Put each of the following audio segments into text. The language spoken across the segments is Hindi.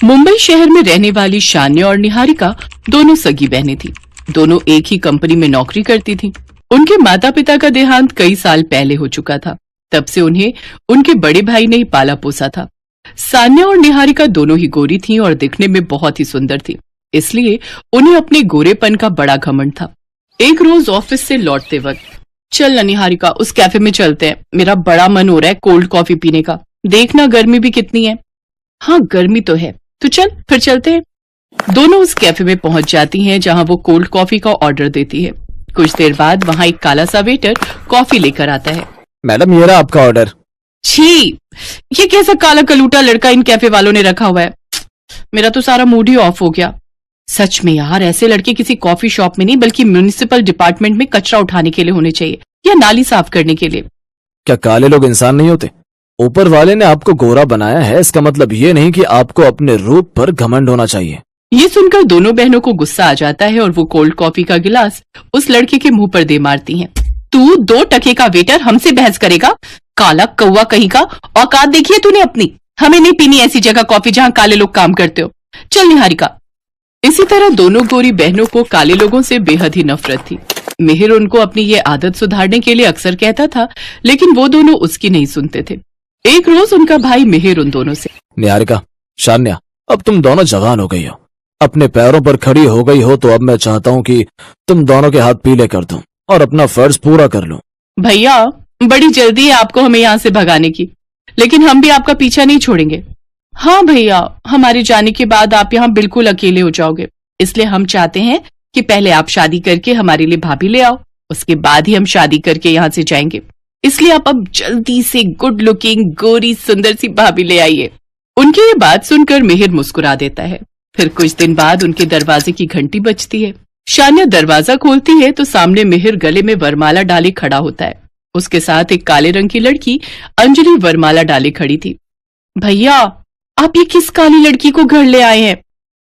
मुंबई शहर में रहने वाली शान्या और निहारिका दोनों सगी बहनें थीं। दोनों एक ही कंपनी में नौकरी करती थीं। उनके माता पिता का देहांत कई साल पहले हो चुका था। तब से उन्हें उनके बड़े भाई ने ही पाला पोसा था। सान्या और निहारिका दोनों ही गोरी थीं और दिखने में बहुत ही सुंदर थीं, इसलिए उन्हें अपने गोरेपन का बड़ा घमंड था। एक रोज ऑफिस से लौटते वक्त, चल ना निहारिका, उस कैफे में चलते हैं, मेरा बड़ा मन हो रहा है कोल्ड कॉफी पीने का। देखना गर्मी भी कितनी है। हाँ गर्मी तो है, तो चल फिर चलते हैं। दोनों उस कैफे में पहुंच जाती हैं जहां वो कोल्ड कॉफी का ऑर्डर देती है। कुछ देर बाद वहां एक काला सा वेटर कॉफी लेकर आता है। मैडम ये रहा आपका ऑर्डर। छी, ये कैसा काला कलूटा लड़का इन कैफे वालों ने रखा हुआ है। मेरा तो सारा मूड ही ऑफ हो गया। सच में यार, ऐसे लड़के किसी कॉफी शॉप में नहीं बल्कि म्युनिसिपल डिपार्टमेंट में कचरा उठाने के लिए होने चाहिए या नाली साफ करने के लिए। क्या काले लोग इंसान नहीं होते? ऊपर वाले ने आपको गोरा बनाया है, इसका मतलब ये नहीं कि आपको अपने रूप पर घमंड होना चाहिए। ये सुनकर दोनों बहनों को गुस्सा आ जाता है और वो कोल्ड कॉफी का गिलास उस लड़के के मुंह पर दे मारती हैं। तू 2 टके का वेटर हमसे बहस करेगा? काला कौवा कहीं का, औकात देखिए तूने अपनी। हमें नहीं पीनी ऐसी जगह कॉफी जहां काले लोग काम करते हो। चल निहारिका। इसी तरह दोनों गोरी बहनों को काले लोगों से बेहद ही नफरत थी। मिहिर उनको अपनी ये आदत सुधारने के लिए अक्सर कहता था, लेकिन वो दोनों उसकी नहीं सुनते थे। एक रोज उनका भाई मिहिर उन दोनों से, निहारिका, शान्या, अब तुम दोनों जवान हो गई हो, अपने पैरों पर खड़ी हो गई हो, तो अब मैं चाहता हूँ कि तुम दोनों के हाथ पीले कर दो और अपना फर्ज पूरा कर लो। भैया बड़ी जल्दी है आपको हमें यहाँ से भगाने की, लेकिन हम भी आपका पीछा नहीं छोड़ेंगे। हाँ भैया, हमारे जाने के बाद आप यहाँ बिल्कुल अकेले हो जाओगे, इसलिए हम चाहते हैं कि पहले आप शादी करके हमारे लिए भाभी ले आओ, उसके बाद ही हम शादी करके यहाँ से जाएंगे। इसलिए आप अब जल्दी से गुड लुकिंग गोरी सुंदर सी भाभी ले आइए। उनकी ये बात सुनकर मिहिर मुस्कुरा देता है। फिर कुछ दिन बाद उनके दरवाजे की घंटी बजती है। शान्या दरवाजा खोलती है तो सामने मिहिर गले में वरमाला डाले खड़ा होता है। उसके साथ एक काले रंग की लड़की अंजलि वरमाला डाले खड़ी थी। भैया, आप ये किस काली लड़की को घर ले आए हैं?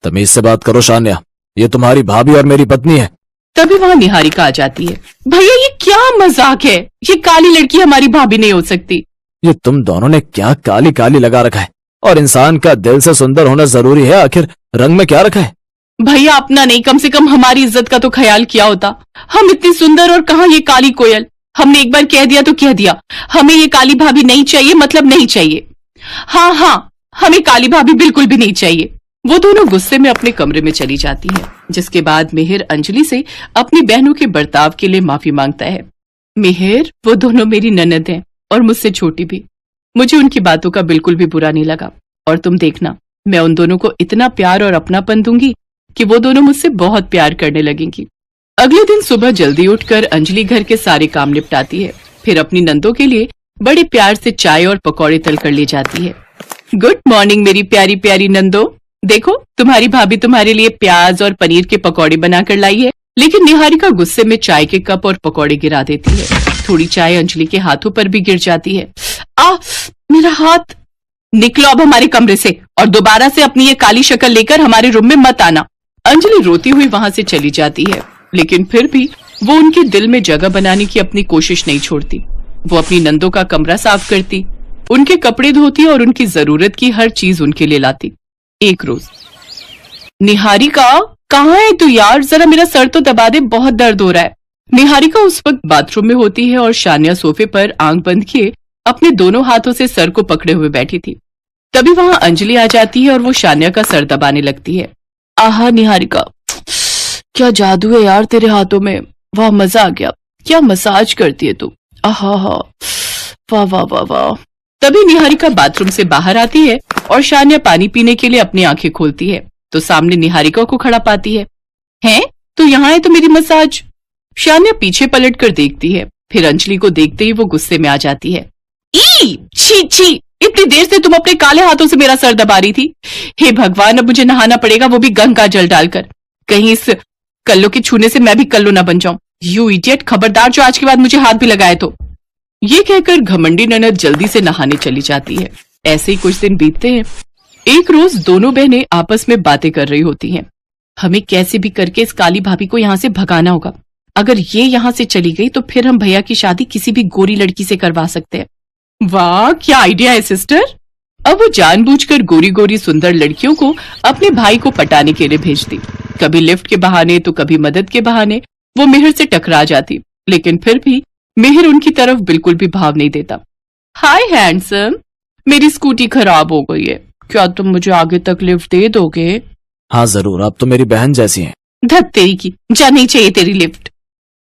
तमीज से बात करो शान्या, ये तुम्हारी भाभी और मेरी पत्नी है। तभी वहां निहारिका आ जाती है। भैया ये क्या मजाक है? ये काली लड़की हमारी भाभी नहीं हो सकती। ये तुम दोनों ने क्या काली काली लगा रखा है? और इंसान का दिल से सुंदर होना जरूरी है, आखिर रंग में क्या रखा है? भैया अपना नहीं, कम से कम हमारी इज्जत का तो ख्याल किया होता। हम इतनी सुंदर और कहाँ ये काली कोयल। हमने एक बार कह दिया तो कह दिया, हमें ये काली भाभी नहीं चाहिए, मतलब नहीं चाहिए। हाँ हाँ, हमें काली भाभी बिल्कुल भी नहीं चाहिए। वो दोनों गुस्से में अपने कमरे में चली जाती है, जिसके बाद मिहिर अंजलि से अपनी बहनों के बर्ताव के लिए माफी मांगता है। मिहिर, वो दोनों मेरी ननद हैं और मुझसे छोटी भी। मुझे उनकी बातों का बिल्कुल भी बुरा नहीं लगा, और तुम देखना, मैं उन दोनों को इतना प्यार और अपनापन दूंगी कि वो दोनों मुझसे बहुत प्यार करने लगेंगी। अगले दिन सुबह जल्दी उठकर अंजलि घर के सारे काम निपटाती है, फिर अपनी नंदों के लिए बड़े प्यार से चाय और पकौड़े तल कर ले जाती है। गुड मॉर्निंग मेरी प्यारी प्यारी नंदो, देखो तुम्हारी भाभी तुम्हारे लिए प्याज और पनीर के पकौड़े बनाकर लाई है। लेकिन निहारिका गुस्से में चाय के कप और पकौड़े गिरा देती है। थोड़ी चाय अंजलि के हाथों पर भी गिर जाती है। मेरा हाथ। निकलो अब हमारे कमरे से और दोबारा से अपनी ये काली शक्ल लेकर हमारे रूम में मत आना। अंजलि रोती हुई वहां से चली जाती है, लेकिन फिर भी वो उनके दिल में जगह बनाने की अपनी कोशिश नहीं छोड़ती। वो अपनी नंदों का कमरा साफ करती, उनके कपड़े धोती और उनकी जरूरत की हर चीज उनके लिए लाती। एक रोज, निहारिका कहाँ है तू यार, जरा मेरा सर तो दबा दे, बहुत दर्द हो रहा है। निहारिका उस वक्त बाथरूम में होती है और शान्या सोफे पर आंख बंद किए अपने दोनों हाथों से सर को पकड़े हुए बैठी थी। तभी वहां अंजलि आ जाती है और वो शान्या का सर दबाने लगती है। आहा निहारिका, क्या जादू है यार तेरे हाथों में, वाह मजा आ गया, क्या मसाज करती है तू, आहा हा, वाह वाह वाह वाह। तभी निहारिका बाथरूम से बाहर आती है और शान्या पानी पीने के लिए अपनी आंखें खोलती है तो सामने निहारिका को खड़ा पाती है। हैं, तो यहाँ है तो मेरी मसाज। शान्या पीछे पलट कर देखती है, फिर अंजलि को देखते ही वो गुस्से में आ जाती है। ई छी छी, इतनी देर से तुम अपने काले हाथों से मेरा सर दबा रही थी। हे भगवान, अब मुझे नहाना पड़ेगा, वो भी गंगा जल डालकर। कहीं इस कल्लो के छूने से मैं भी कल्लो ना बन जाऊं। यू इडियट, खबरदार जो आज के बाद मुझे हाथ भी लगाए तो। ये कहकर घमंडी ननद जल्दी से नहाने चली जाती है। ऐसे ही कुछ दिन बीतते हैं। एक रोज दोनों बहनें आपस में बातें कर रही होती हैं। हमें कैसे भी करके इस काली भाभी को यहाँ से भगाना होगा। अगर ये यहाँ से चली गई तो फिर हम भैया की शादी किसी भी गोरी लड़की से करवा सकते हैं। वाह क्या आइडिया है सिस्टर। अब वो जानबूझकर गोरी गोरी सुंदर लड़कियों को अपने भाई को पटाने के लिए भेजती। कभी लिफ्ट के बहाने तो कभी मदद के बहाने वो मिहिर से टकरा जाती, लेकिन फिर भी मिहिर उनकी तरफ बिल्कुल भी भाव नहीं देता। हाय हैंडसम, मेरी स्कूटी खराब हो गई है, क्या तुम मुझे आगे तक लिफ्ट दे दोगे? हाँ जरूर, आप तो मेरी बहन जैसी हैं। धत तेरी की, जा नहीं चाहिए तेरी लिफ्ट।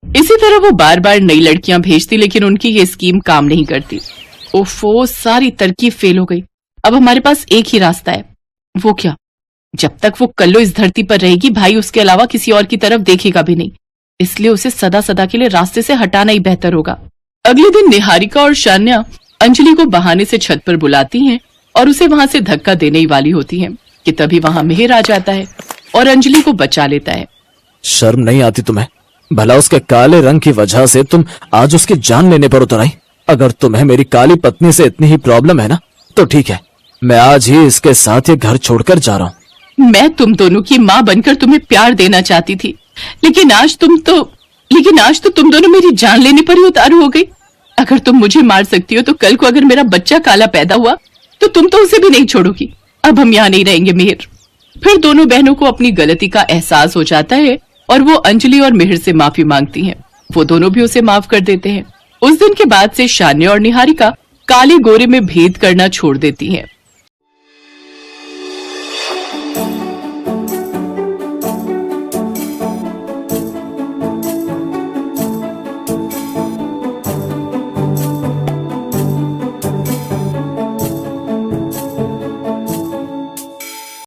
इसी तरह वो बार बार नई लड़कियां भेजती, लेकिन उनकी ये स्कीम काम नहीं करती। ओफो, सारी तरकीब फेल हो गई। अब हमारे पास एक ही रास्ता है। वो क्या? जब तक वो कल्लो इस धरती पर रहेगी, भाई उसके अलावा किसी और की तरफ देखेगा भी नहीं, इसलिए उसे सदा सदा के लिए रास्ते से हटाना ही बेहतर होगा। अगले दिन निहारिका और शान्या अंजलि को बहाने से छत पर बुलाती हैं और उसे वहां से धक्का देने ही वाली होती हैं कि तभी वहां मिहिर आ जाता है और अंजलि को बचा लेता है। शर्म नहीं आती तुम्हें? भला उसके काले रंग की वजह से तुम आज उसकी जान लेने पर उतर आई। अगर तुम्हें मेरी काली पत्नी से इतनी ही प्रॉब्लम है ना, तो ठीक है, मैं आज ही इसके साथ ये घर छोड़कर जा रहा हूँ। मैं तुम दोनों की माँ बनकर तुम्हें प्यार देना चाहती थी, लेकिन आज तो तुम दोनों मेरी जान लेने पर ही उतारू हो गई। अगर तुम मुझे मार सकती हो तो कल को अगर मेरा बच्चा काला पैदा हुआ तो तुम तो उसे भी नहीं छोड़ोगी। अब हम यहाँ नहीं रहेंगे मिहिर। फिर दोनों बहनों को अपनी गलती का एहसास हो जाता है और वो अंजलि और मिहिर से माफी मांगती हैं। वो दोनों भी उसे माफ कर देते हैं। उस दिन के बाद से शान्या और निहारिका काले गोरे में भेद करना छोड़ देती हैं।